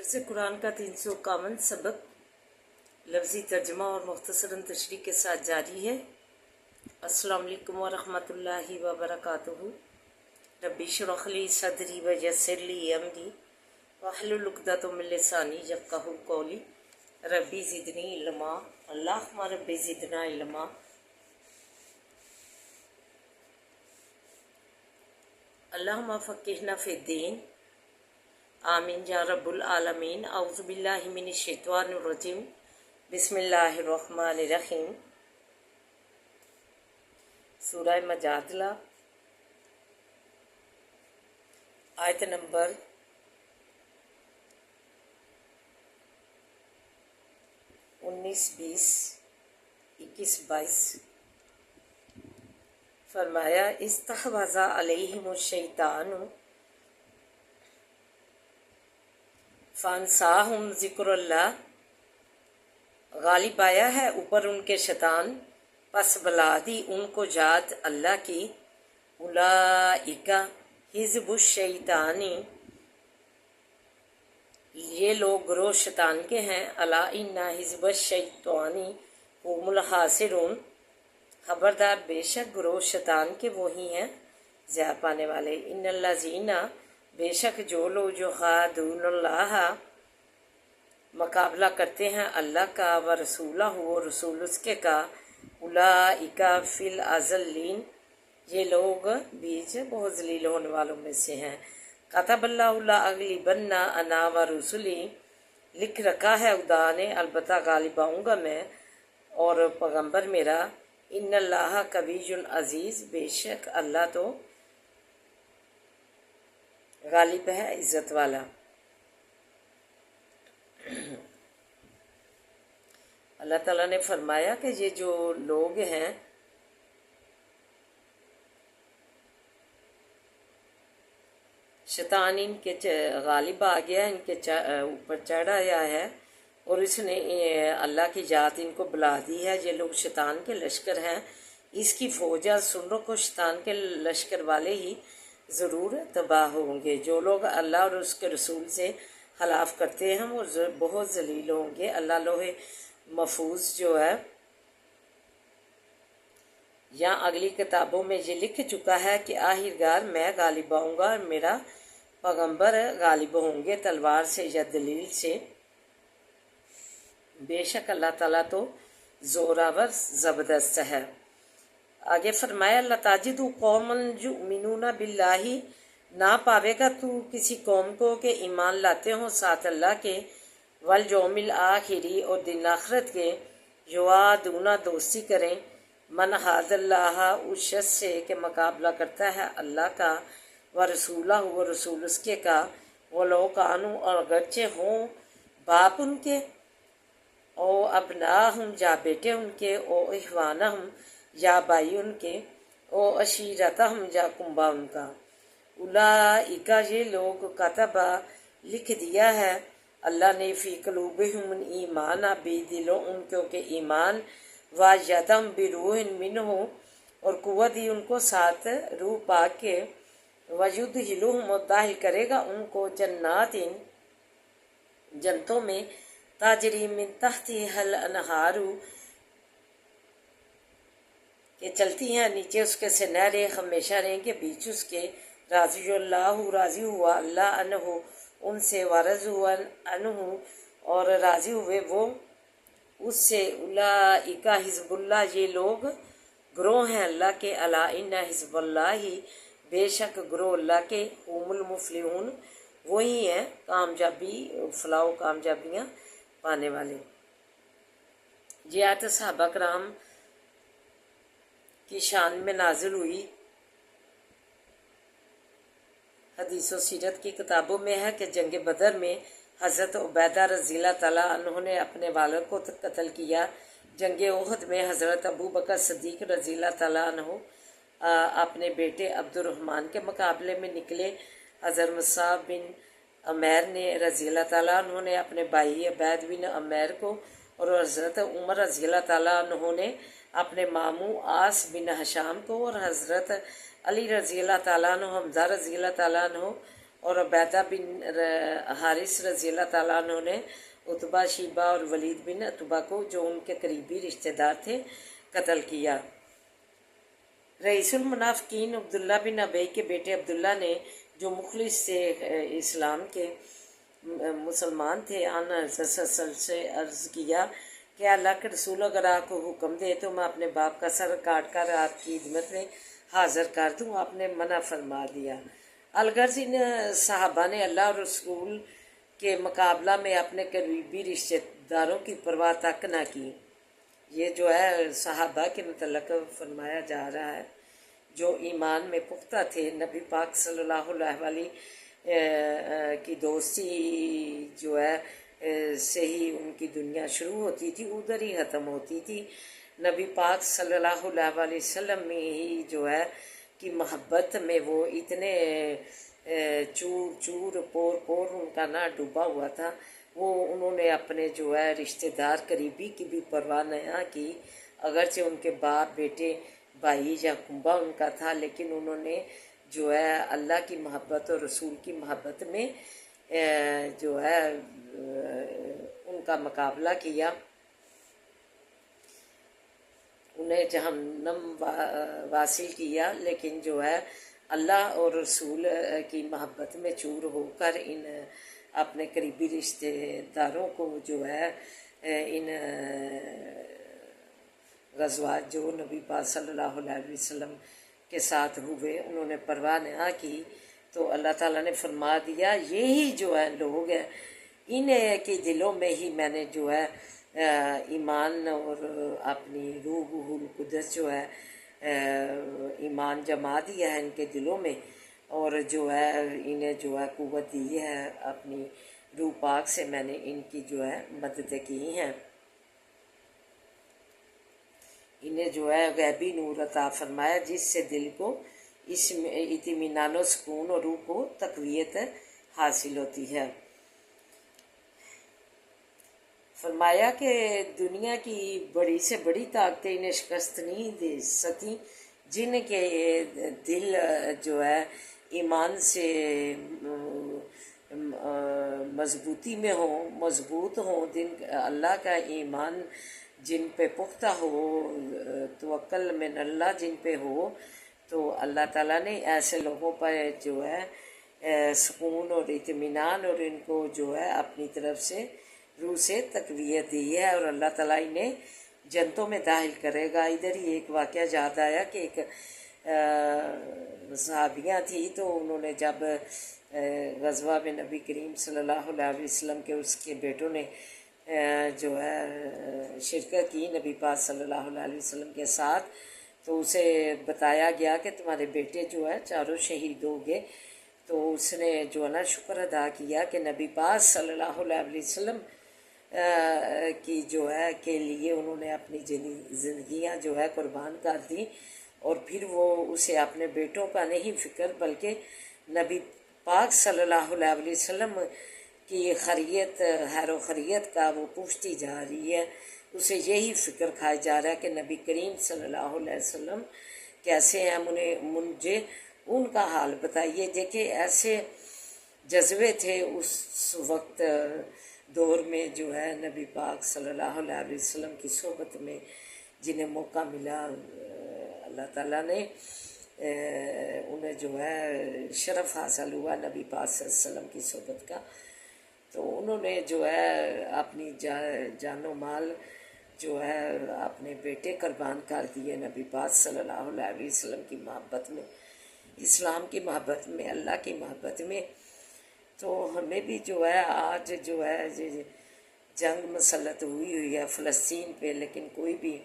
درس قرآن کا 351 سبق لفظی ترجمہ اور مختصراً تشریح کے ساتھ جاری ہے۔ السلام علیکم ورحمۃ اللہ وبرکاتہ۔ ربی اشرح لی صدری ویسر لی امری واحلل عقدۃ من لسانی یفقہوا قولی۔ ربی زدنی علما، اللہم ربی زدنا علما۔ اللہم فقہنا فی الدین، آمین یا رب العالمین۔ اعوذ باللہ من الشیطان الرجیم، بسم اللہ الرحمن الرحیم۔ سورہ مجادلہ آیت نمبر 19، 20، 21، 22۔ فرمایا استحوذ علیہم الشیطان فانساہم ذکر اللہ، غالب آیا ہے اوپر ان کے شیطان، پس بلا دی ان کو یاد اللہ کی۔ اولئک حزب الشیطانی، یہ لوگ گروہ شیطان کے ہیں۔ الا ان حزب الشیطانی هم الخاسرون، خبردار بے شک گروہ شیطان کے وہی ہیں ضیاع پانے والے۔ ان الذین، بے شک جو لوگ یخادعون اللہ، مقابلہ کرتے ہیں اللہ کا، و رسولہ، و رسول اس کے کا، اولئک فی الاذلین، یہ لوگ بیچ بہت ذلیل ہونے والوں میں سے ہیں۔ کتب اللہ لاغلبن انا و رسلی، لکھ رکھا ہے خدا نے البتہ غالب آؤں گا میں اور پیغمبر میرا۔ ان اللہ قوی عزیز، بے شک اللہ تو غالب ہے، عزت والا۔ اللہ تعالیٰ نے فرمایا کہ یہ جو لوگ ہیں شیطان ان کے غالب آ گیا، ان کے اوپر چڑھ آیا ہے اور اس نے اللہ کی ذات ان کو بلا دی ہے۔ یہ لوگ شیطان کے لشکر ہیں، اس کی فوج سن رکھو، شیطان کے لشکر والے ہی ضرور تباہ ہوں گے۔ جو لوگ اللہ اور اس کے رسول سے خلاف کرتے ہیں وہ بہت ذلیل ہوں گے۔ اللہ لوح محفوظ جو ہے یا اگلی کتابوں میں یہ لکھ چکا ہے کہ آخرکار میں غالب آؤں گا اور میرا پیغمبر غالب ہوں گے تلوار سے یا دلیل سے۔ بے شک اللہ تعالیٰ تو زوراور زبردست ہے۔ آگے فرمایا لَتَجِدُ قَوْمًا يُؤْمِنُونَ بِاللَّهِ، نہ پاوے گا تو کسی قوم کو کہ ایمان لاتے ہوں ساتھ اللہ کے، والیوم الآخر، اور دن آخرت کے، یوادون، دوستی کریں، من حاد اللہ، اس شخص سے کہ مقابلہ کرتا ہے اللہ کا، و رسولہ، و رسول اس کے کا، ولو کانوا، اور اگرچہ ہوں باپ ان کے، او ابناہم، یا بیٹے ان کے، او اخوانہم، یا بھائی ان کے، او عشیرتہم، یا کنبہ ان کا۔ اولئک، یہ لوگ، کتب، لکھ دیا ہے اللہ نے، فی قلوبہم ایمان، بھی دلوں ان کے ایمان، وایدہم بروح منہ، اور قوت دی ان کو ساتھ روح پاک کے، ویدخلہم، اور داخل کرے گا ان کو، جنات، جنتوں میں، تجری من تحتہا الانہار، کہ چلتی ہیں نیچے اس کے سے نہریں، ہمیشہ رہیں گے بیچ اس کے۔ راضی اللہ، راضی ہوا اللہ عنہ ان سے، ورضوا عنہ، اور راضی ہوئے وہ اس سے۔ اولئک حزب اللہ، یہ لوگ گروہ ہیں اللہ کے۔ الا ان حزب اللہ، بے شک گروہ اللہ کے، هم المفلحون، وہی ہیں کامیابی، فلاح و کامیابیاں پانے والے۔ یہ آیت صحابہ کرام کی شان میں نازل ہوئی۔ حدیث و سیرت کی کتابوں میں ہے کہ جنگ بدر میں حضرت عبیدہ رضی اللہ تعالیٰ عنہ نے اپنے والد کو قتل کیا۔ جنگ احد میں حضرت ابو بکر صدیق رضی اللہ تعالیٰ عنہ اپنے بیٹے عبد الرحمن کے مقابلے میں نکلے۔ حضرت مصعب بن عمیر نے رضی اللہ تعالیٰ عنہ نے اپنے بھائی عبید بن عمیر کو، اور حضرت عمر رضی اللہ تعالیٰ عنہ نے اپنے ماموں عاص بن ہشام کو، اور حضرت علی رضی اللہ تعالیٰ عنہ، حمزہ رضی اللہ تعالیٰ عنہ اور عبیدہ بن حارث رضی اللہ تعالیٰ عنہ نے عتبہ، شیبہ اور ولید بن عتبہ کو، جو ان کے قریبی رشتہ دار تھے، قتل کیا۔ رئیس المنافقین عبداللہ بن ابی کے بیٹے عبداللہ نے، جو مخلص سے اسلام کے مسلمان تھے، آن حضرت صلی اللہ علیہ وسلم سے عرض کیا کہ اللہ کے رسول اگر آپ کو حکم دے تو میں اپنے باپ کا سر کاٹ کر آپ کی خدمت میں حاضر کر دوں۔ آپ نے منع فرما دیا۔ الغرض ان صحابہ نے اللہ اور رسول کے مقابلہ میں اپنے قریبی رشتہ داروں کی پرواہ تک نہ کی۔ یہ جو ہے صحابہ کے متعلق فرمایا جا رہا ہے، جو ایمان میں پختہ تھے۔ نبی پاک صلی اللہ علیہ وآلہ کی دوستی جو ہے سے ہی ان کی دنیا شروع ہوتی تھی، ادھر ہی ختم ہوتی تھی۔ نبی پاک صلی اللہ علیہ وآلہ وسلم میں ہی جو ہے کہ محبت میں وہ اتنے چور چور پور پور ان کا نہ ڈوبا ہوا تھا، وہ انہوں نے اپنے جو ہے رشتہ دار قریبی کی بھی پرواہ نہ کی، اگرچہ ان کے باپ بیٹے بھائی یا کنبا ان کا تھا، لیکن انہوں نے جو ہے اللہ کی محبت اور رسول کی محبت میں جو ہے ان کا مقابلہ کیا، انہیں جہنم واصل کیا، لیکن جو ہے اللہ اور رسول کی محبت میں چور ہو کر ان اپنے قریبی رشتہ داروں کو جو ہے ان غزوات جو نبی پاک صلی اللہ علیہ وسلم کے ساتھ ہوئے انہوں نے پرواہ نہ کی۔ تو اللہ تعالیٰ نے فرما دیا یہی جو ہے لوگ ہیں، ان کے دلوں میں ہی میں نے جو ہے ایمان اور اپنی روح القدس جو ہے ایمان جما دیا ہے ان کے دلوں میں، اور جو ہے انہیں جو ہے قوت دی ہے، اپنی روح پاک سے میں نے ان کی جو ہے مدد کی ہیں، انہیں جو ہے غیبی نور عطا فرمایا جس سے دل کو اس میں اطمینان و سکون اور روح کو تقویت حاصل ہوتی ہے۔ فرمایا کہ دنیا کی بڑی سے بڑی طاقتیں انہیں شکست نہیں دے سکتی، جن کے دل جو ہے ایمان سے مضبوطی میں ہوں، مضبوط ہوں، اللہ کا ایمان جن پہ پختہ ہو، توکل من اللہ جن پہ ہو، تو اللہ تعالیٰ نے ایسے لوگوں پر جو ہے سکون اور اطمینان اور ان کو جو ہے اپنی طرف سے روح سے تقویت دی ہے، اور اللہ تعالیٰ انہیں جنتوں میں داخل کرے گا۔ ادھر ہی ایک واقعہ یاد آیا کہ ایک صحابیاں تھی، تو انہوں نے جب غزوہ میں نبی کریم صلی اللہ علیہ وسلم کے اس کے بیٹوں نے جو ہے شرکت کی نبی پاک صلی اللہ علیہ وسلم کے ساتھ، تو اسے بتایا گیا کہ تمہارے بیٹے جو ہے چاروں شہید ہو گئے، تو اس نے جو ہے نا شکر ادا کیا کہ نبی پاک صلی اللہ علیہ وسلم کی جو ہے کے لیے انہوں نے اپنی زندگیاں جو ہے قربان کر دی، اور پھر وہ اسے اپنے بیٹوں کا نہیں فکر بلکہ نبی پاک صلی اللہ علیہ وسلم کی خیریت خیر و خیریت کا وہ پوچھتی جا رہی ہے، اسے یہی فکر کھایا جا رہا ہے کہ نبی کریم صلی اللہ علیہ وسلم کیسے ہیں، مجھے ان کا حال بتائیے۔ دیکھیں ایسے جذبے تھے اس وقت دور میں جو ہے نبی پاک صلی اللہ علیہ وسلم کی صحبت میں جنہیں موقع ملا، اللہ تعالیٰ نے انہیں جو ہے شرف حاصل ہوا نبی پاک صلی اللہ علیہ وسلم کی صحبت کا، تو انہوں نے جو ہے اپنی جان و مال جو ہے اپنے بیٹے قربان کر دیے نبی پاک صلی اللہ علیہ وسلم کی محبت میں، اسلام کی محبت میں، اللہ کی محبت میں۔ تو ہمیں بھی جو ہے آج جو ہے جنگ مسلط ہوئی ہے فلسطین پہ، لیکن کوئی بھی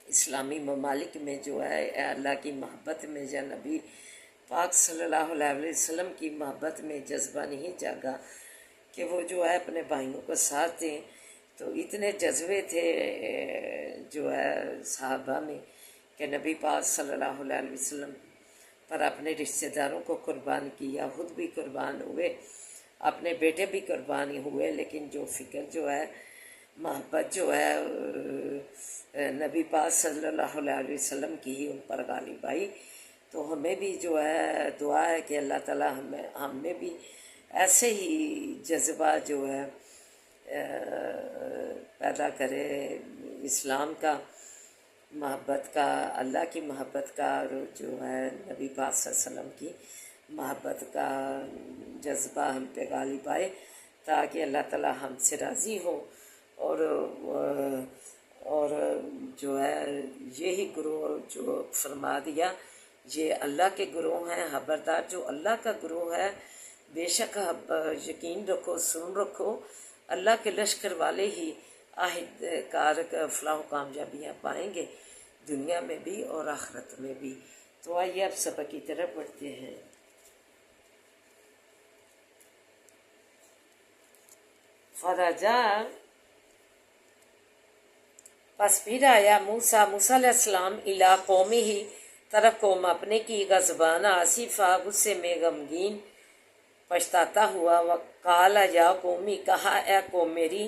اسلامی ممالک میں جو ہے اللہ کی محبت میں یا نبی پاک صلی اللہ علیہ وسلم کی محبت میں جذبہ نہیں جاگا کہ وہ جو ہے اپنے بھائیوں کو ساتھ دیں۔ تو اتنے جذبے تھے جو ہے صحابہ میں کہ نبی پاک صلی اللہ علیہ وسلم پر اپنے رشتہ داروں کو قربان کیا، خود بھی قربان ہوئے، اپنے بیٹے بھی قربانی ہوئے، لیکن جو فکر جو ہے محبت جو ہے نبی پاک صلی اللہ علیہ وسلم کی ہی ان پر غالب آئی۔ تو ہمیں بھی جو ہے دعا ہے کہ اللہ تعالیٰ ہم میں بھی ایسے ہی جذبہ جو ہے پیدا کرے، اسلام کا، محبت کا، اللہ کی محبت کا، اور جو ہے نبی پاک صلی اللہ علیہ وسلم کی محبت کا جذبہ ہم پہ غالب آئے، تاکہ اللہ تعالیٰ ہم سے راضی ہو، اور جو ہے یہی گروہ جو فرما دیا یہ اللہ کے گروہ ہیں، خبردار جو اللہ کا گروہ ہے بے شک یقین رکھو، سن رکھو، اللہ کے لشکر والے ہی عہد کار فلاح و کامیابیاں پائیں گے، دنیا میں بھی اور آخرت میں بھی۔ تو آئیے اب سبق کی طرف بڑھتے ہیں۔ فرجا پس پھر آیا موسیٰ علیہ السلام الی قومی ہی طرف قوم اپنے کی، غضبان آصفا غصے میں غمگین پچھتاتا ہوا، وقال یا قومی کہا اے قوم میری،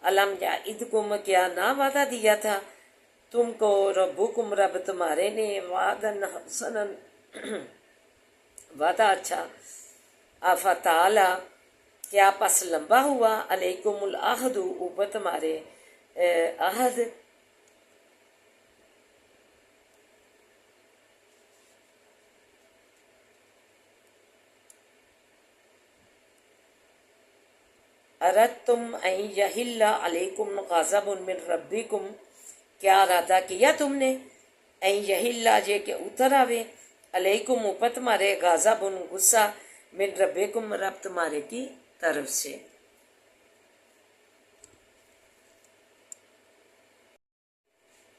علم یعدکم کیا نہ وعدہ دیا تھا تم کو ربکم رب تمہارے نے، وعدن حسنا وعدہ اچھا، افتعالی کیا پس لمبا ہوا، علیکم العہد اوپر تمہارے عہد، اردتم ان یحل علیکم غضب من ربکم، کیا ارادہ کیا تم نے، این یحل یہ کہ اتر آوے، علیکم اوپر تمہارے، غضب غصہ، من ربکم رب تمہارے کی طرف سے۔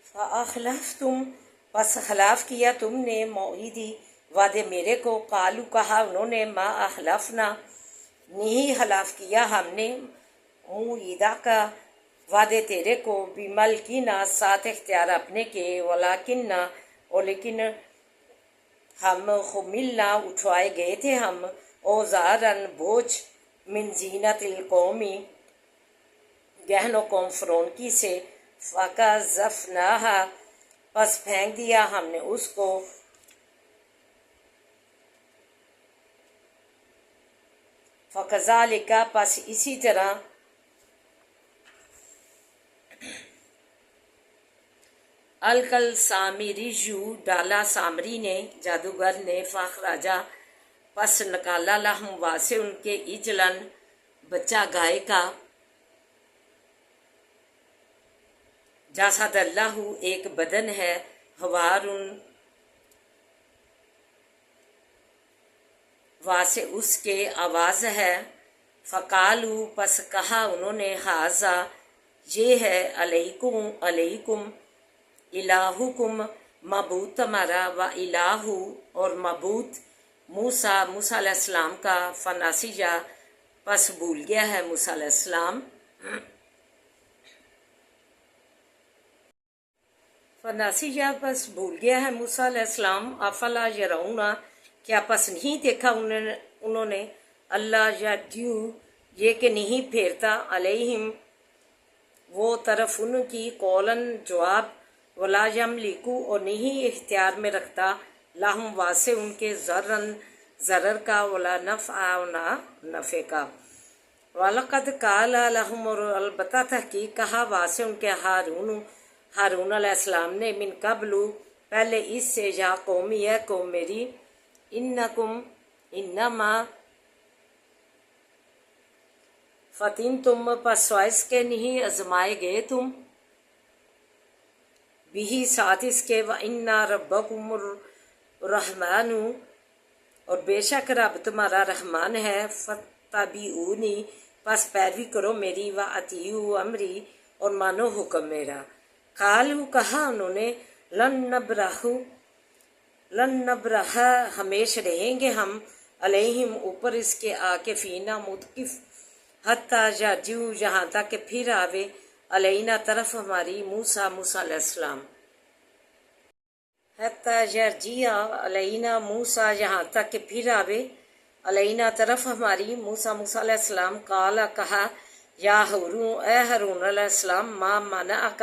فاخلفتم پس خلاف کیا تم نے، موعدی وعدے میرے کو، قالو کہا انہوں نے، ما اخلفنا نہیں خلاف کیا ہم نے، موعدہ کا وعدے تیرے کو، بملکنا ساتھ اختیار اپنے کے، ولیکننا اور لیکن ہم، حملنا اٹھوائے گئے تھے ہم، اوزارن بوجھ، من زینت القومی گہنوں قوم فرعون کی سے، فقذفناہا پس پھینک دیا ہم نے اس کو، فکذالک پس اسی طرح، الکل سامریجو ڈالا سامری نے، جادوگر نے، فاخراجا پس نکالا، لہم واسے ان کے، اجلن بچہ گائے کا، جاسد اللہ ایک بدن ہے، ہوارن واسے اس کے آواز ہے، فقالو پس کہا انہوں نے، حاذا یہ ہے، علیکم الہکم معبود تمہارا، و الہ اور معبود موسیٰ علیہ السلام کا، فناسیہ پس بھول گیا ہے موسیٰ علیہ السلام، فناسیہ پس بھول گیا ہے موسیٰ علیہ السلام، افلا یرون کیا پس نہیں دیکھا انہوں نے، اللہ یرجع یہ کہ نہیں پھیرتا، علیہم وہ طرف ان کی، قولن جواب، ولا یملکو اور نہیں اختیار میں رکھتا، لہم واسے ان کے، ضرن ضرر کا، ولا نفع نہ نفع کا، وَلَقَدْ قَالَ لَهُمْ اور البتہ تحقیق کہا واسے ان کے، ہارون علیہ السلام نے، من قبل پہلے اس سے، یا قومی ہے قوم میری، انکم انما فتن تم پس سوائس کے نہیں آزمائے گئے تم، بھی ساتھ اس کے، وَإِنَّ رَبَّكُمُ الرَّحْمَنُ اور بے شک رب تمہارا رحمان ہے، فَاتَّبِعُونِی پس پیروی کرو میری، وَأَطِیعُوا أَمْرِی اور مانو حکم میرا، قالوا کہا انہوں نے، لن نبرح ہمیشہ رہیں گے ہم، علیہم اوپر اس کے، عاکفین متکف، حتیٰ یرجعوا یہاں تک کہ پھر آوے، علینا طرف ہماری، موسیٰ علیہ السلام، حتیٰ یرجع علینا موسیٰ یہاں تک کہ پھر آوے، علینا طرف ہماری، موسیٰ علیہ السلام، قال کہا، یا ہارون اے ہارون علیہ السلام، ما منعک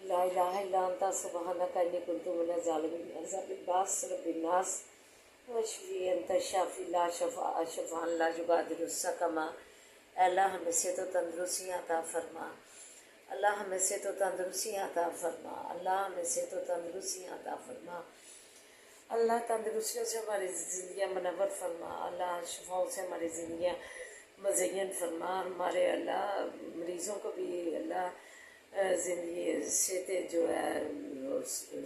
لا الہ الا انت سبحانک انی کنت من الظالمین ارزق الباس رب الناس وشفی انت شافی لا شفاء شفاء لا یغادر السقما۔ اے اللہ ہمیں صحت و تندرستیاں عطا فرما، اللہ ہمیں صحت و تندرستیاں عطا فرما، اللہ ہمیں صحت و تندرستیاں عطا فرما، اللہ تندرستیوں سے ہماری زندگیاں منور فرما، اللہ شفاؤں سے ہماری زندگیاں مزین فرما، ہمارے اللہ مریضوں کو بھی اللہ زندگی صحت جو ہے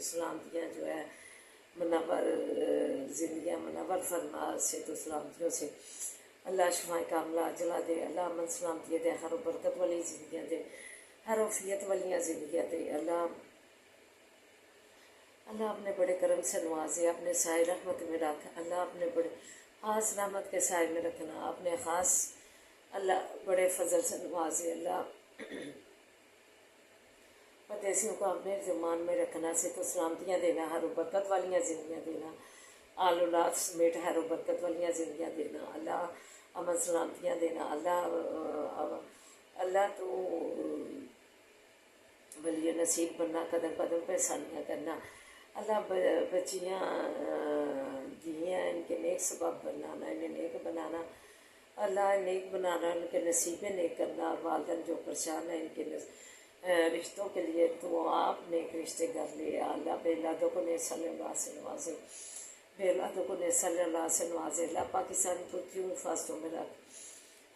سلامتیاں جو ہے منور زندگیاں منور فرما صحت و سلامتیوں سے، اللہ شفائیں کاملہ جلا دے، اللہ امن سلامتی دے، ہر برکت والی زندگیاں دے، ہر عافیت والیاں زندگیاں دے، اللہ اپنے بڑے کرم سے نوازے، اپنے سائے رحمت میں رکھ، اللہ اپنے بڑے خاص رحمت کے سائے میں رکھنا، اپنے خاص اللہ بڑے فضل سے نوازے، اللہ پردیسیوں کو اپنے زمان میں رکھنا، صحت و سلامتیاں دینا، ہر برکت والیاں زندگیاں دینا، آل اولاد سمیت ہر برکت والیاں زندگیاں دینا، اللہ امن سلامتیاں دینا، اللہ تو ولی نصیب بننا، قدم قدم پہ احسانیاں کرنا، اللہ بچیاں دیاں ان کے نیک سبب بنانا، انہیں نیک بنانا، اللہ نیک بنانا، ان کے نصیبیں نیک کرنا، والدین جو پریشان ہیں ان کے رشتوں کے لیے تو آپ نیک رشتے کر لے، اللہ بے اولادوں کو نیک صلی اللہ سے نوازے، بے اولادوں کو نیک صلی اللہ سے نوازے، اللہ پاکستان کو کیوں حفاظتوں میں رکھ،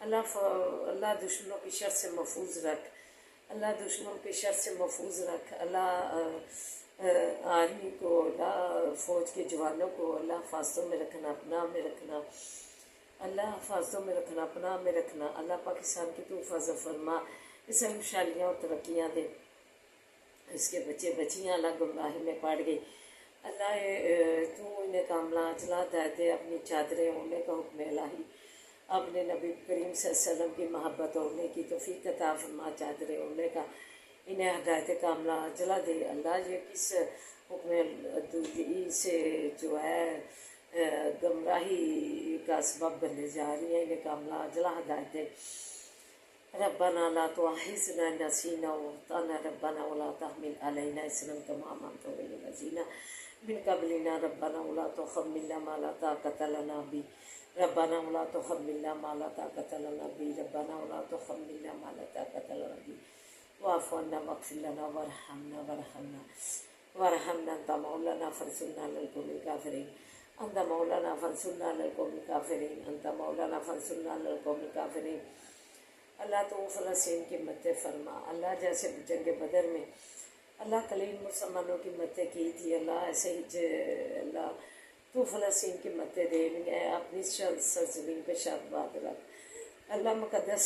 اللہ دشمنوں کی شر سے محفوظ رکھ، اللہ دشمنوں کی شر سے محفوظ رکھ، اللہ آرمی کو، اللہ فوج کے جوانوں کو اللہ حفاظتوں میں رکھنا، پناہ میں رکھنا، اللہ حفاظتوں میں رکھنا، پناہ میں رکھنا، اللہ پاکستان کی تو حفاظت فرما، اسے خوشحالیاں اور ترقیاں دے، اس کے بچے بچیاں اللہ گمراہی میں پڑ گئی، اللہ تو انہیں کاملہ جلا دے، اپنی چادریں اوڑھنے کا حکم الہی، اپنے نبی کریم صلی اللہ علیہ وسلم کی محبت اوڑھنے کی توفیق عطا فرما، چادریں اوڑھنے کا انہیں ہدایت کاملہ جلا دے، اللہ یہ کس حکم الہی سے جو ہے گمراہی کا سبب بننے جا رہی ہیں، انہیں کاملہ جلا ہدایت دے، ربنا لا تؤاخذنا إن نسينا وأخطأنا ربنا ولا تحمل علينا إصرا كما حملته على الذين من قبلنا ربنا ولا تحملنا ما لا طاقة لنا به ربنا ولا تحملنا ما لا طاقة لنا به ربنا ولا تحملنا ما لا طاقة لنا به واعف عنا واغفر لنا وارحمنا أنت مولانا فانصرنا على القوم الكافرين أنت مولانا فانصرنا على القوم الكافرين أنت مولانا فانصرنا على القوم الكافرين، اللہ تو فلسطین کی مدد فرما، اللہ جیسے جنگ بدر میں اللہ قلیل مسلمانوں کی مدد کی تھی، اللہ ایسے ہی اللہ تو فلسطین کی مدد دے، انہیں اپنی سرزمین پہ شادباد رکھ، اللہ مقدس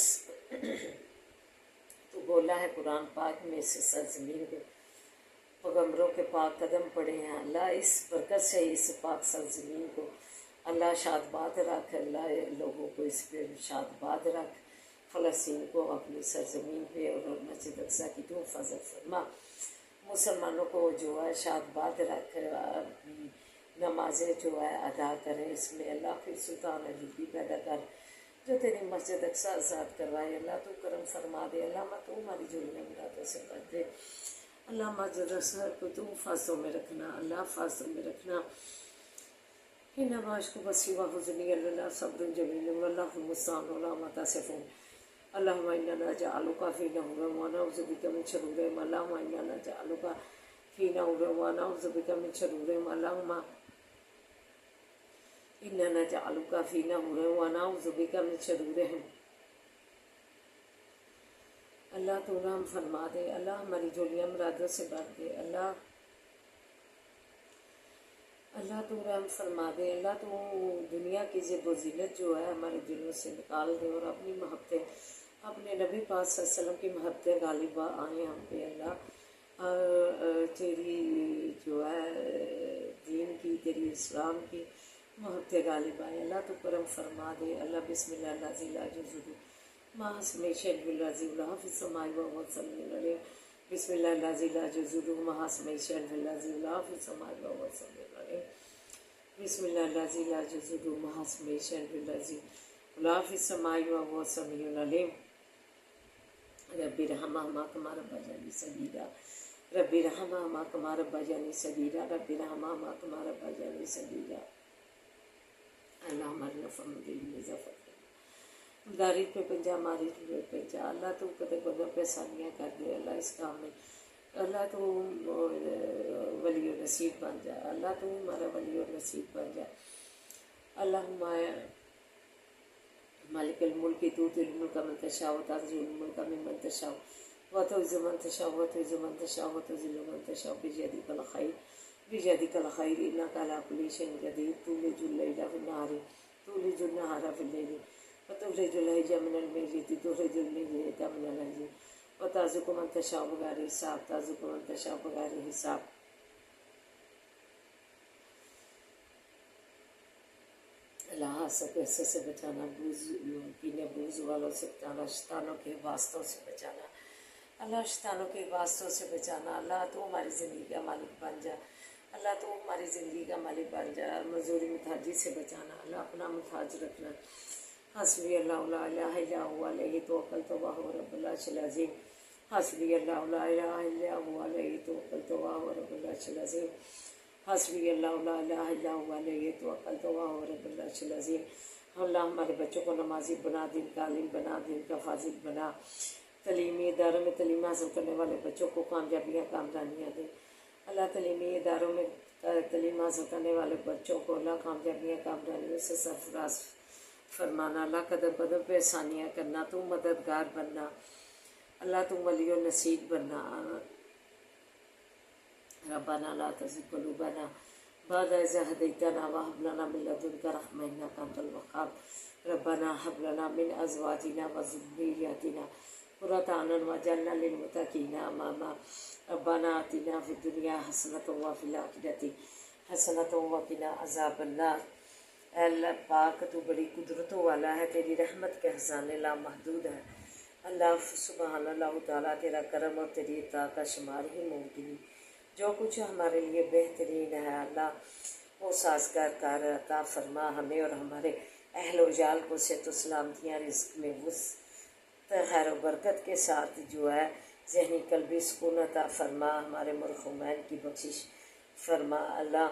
تو بولا ہے قرآن پاک میں اس سرزمین کو پیغمبروں کے پاک قدم پڑے ہیں، اللہ اس برکت سے اس پاک سرزمین کو اللہ شادباد رکھ، اللہ لوگوں کو اس پہ شادباد رکھ، فلسطین کو اپنی سرزمین پہ اور مسجد اقصیٰ کی تو حفاظت فرما، مسلمانوں کو جو ہے شادباد رکھ، اپنی نمازیں جو ہے ادا کریں، اس میں اللہ پھر سلطان علی بھی پیدا کر جو تیری مسجد اقصیٰ آزاد کروائے، اللہ تو کرم فرما دے، اللہ تو ہماری جھولیاں مرادوں سے بھر دے، اللہ مسجد اقصیٰ کو تو حفاظتوں میں رکھنا، اللہ حفاظتوں میں رکھنا، انما اشکو بثی وحزنی اللہ صبر جمیل واللہ المستعان علی ما تصفون، اللہم انا نجعلک فی نحورہم ونعوذ بک من شرورہم، اللہم انا نجعلک فی نحورہم ونعوذ بک من شرورہم، اللہم انا نجعلک فی نحورہم ونعوذ بک من شرورہم، اللہ تو رحم فرما دے، اللہ ہماری جھولیاں مرادوں سے بھر دے، اللہ تو رحم فرما دے، اللہ تو دنیا کی زیب و زینت جو ہے ہمارے دلوں سے نکال دے، اور اپنی محبتیں اپنے نبی پاک صلی اللہ علیہ وسلم کی محبتیں غالب آئیں ہم پہ، اللہ تیری جو ہے دین کی، تیری اسلام کی محبتیں غالب آئیں، اللہ تو کرم فرما دے، اللہ بسم اللہ الذی لا یضر مع اسمہ شیء الذی له فی السماء وهو السمیع العلیم، بسم اللہ الذی لا یضر مع اسمہ شیء الذی له فی السماء وهو السمیع العلیم، بسم اللہ الذی لا یضر مع اسمہ شیء الذی له فی السماء وهو السمیع العلیم، رب ارحمہما کما ربیانی صغیرا، ربی رحمہما کما ربیانی صغیرا، ربی رحمہما کما ربیانی صغیرا۔ اللہ ہمارے نفع دل میں اضافہ کر، داری پہ پنجا ماری پہ پنجا، اللہ تو کدے بندہ پہ آسانیاں کر دے اللہ اس کام میں، اللہ تو ولی و نصیب بن جا، اللہ تو ہمارا ولی و نصیب بن جا۔ اللہم مالک الملک تؤتی الملک من تشاء وتنزع الملک ممن تشاء وتعز من تشاء وتعز من تشاء وتذل من تشاء بيدك الخير بيدك الخير إنك على كل شيء قدير تولج الليل في النهار تولج النهار في الليل وتخرج الحي من الميت تخرج الميت من الحي وترزق من تشاء بغير حساب ترزق من تشاء بغير حساب۔ اللہ حسد سے بچانا، بوز پینے بوز والوں سے بچانا، شیطانوں کے واسطوں سے بچانا، اللہ شیطانوں کے واسطوں سے بچانا، اللہ تو ہماری زندگی کا مالک بن جا، اللہ تو ہماری زندگی کا مالک بن جا، مزدوری محتاجی سے بچانا، اللہ اپنا محتاج رکھنا۔ حسبی اللہ لا الہ الا هو علیہ توکلت وهو رب العرش العظیم، حسبی اللہ لا الہ الا هو علیہ توکلت وهو رب العرش العظیم، حسبی اللہ لا الہ الا هو علیہ توکلت وهو رب العرش العظیم۔ اللہ ہمارے بچوں کو نمازی بنا، دین کا عالم بنا، دین کا فاضل بنا، تعلیمی اداروں میں تعلیم حاصل کرنے والے بچوں کو کامیابیاں کامرانیاں دے، اللہ تعلیمی اداروں میں تعلیم حاصل کرنے والے بچوں کو اللہ کامیابیاں کامرانیوں سے سرفراز فرمانا، اللہ قدم قدم پہ آسانیاں کرنا، تو مددگار بننا، اللہ تو ولی و نصیب بننا۔ ربنا لا تزغ قلوبنا بعد إذ هديتنا وهب لنا من لدنك رحمة إنك أنت الوهاب، ربنا هب لنا من أزواجنا وذرياتنا قرة أعين واجعلنا للمتقين إماما، ربنا آتنا في الدنيا حسنة وفي الآخرة حسنة وقنا عذاب النار۔ اے اللہ پاک تو بڑی قدرتوں والا ہے، تیری رحمت کے خزانے لامحدود ہے، اللہ سبحان اللہ تعالیٰ، تیرا کرم اور تیری عطا کا شمار ہی ممکن نہیں، جو کچھ ہمارے لیے بہترین ہے اللہ وہ سازگار کار عطا فرما ہمیں اور ہمارے اہل و جال کو صحت و سلامتیاں، رزق میں وسعت، خیر و برکت کے ساتھ جو ہے ذہنی قلبی سکون عطا فرما، ہمارے مرحومین کی بخشش فرما، اللہ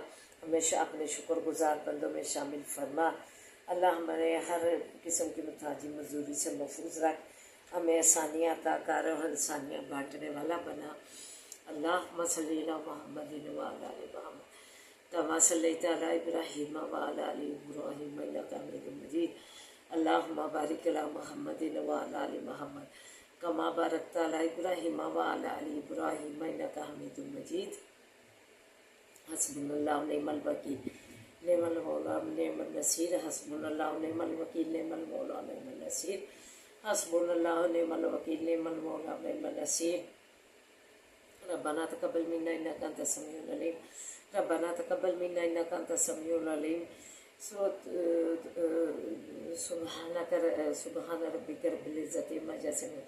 ہمیشہ اپنے شکر گزار بندوں میں شامل فرما، اللہ ہمارے ہر قسم کی محتاجی مزدوری سے محفوظ رکھ، ہمیں آسانیاں عطا کر اور آسانیاں بانٹنے والا بنا۔ اللہم صلی علی محمد وعلی آل محمد کما صلیت علی ابراہیم وعلی آل ابراہیم انک حمید مجید، اللہم بارک علی محمد وعلی آل محمد کما بارکت علی ابراہیم وعلی آل ابراہیم انک حمید مجید۔ حسبنا اللہ ونعم الوکیل، نعم المولا نعم النصیر، حسبنا اللہ ونعم الوکیل نعم المولا نعم النصیر، حسبنا اللہ ونعم الوکیل نعم المولا نعم النصیر۔ ربنا تقبل منا انك انت السميع العليم، ربنا تقبل منا انك انت السميع العليم، سبحان ربك رب العزة عما يصفون،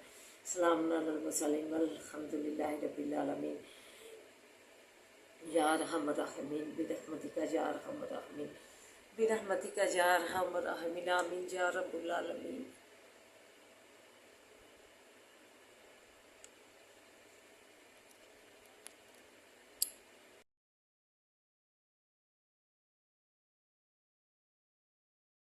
سلام علی المرسلین والحمد للہ رب العالمین۔ یا ارحم الراحمین برحمتک یا ارحم الراحمین برحمتک یا ارحم الراحمین، آمین یا رب العالمین۔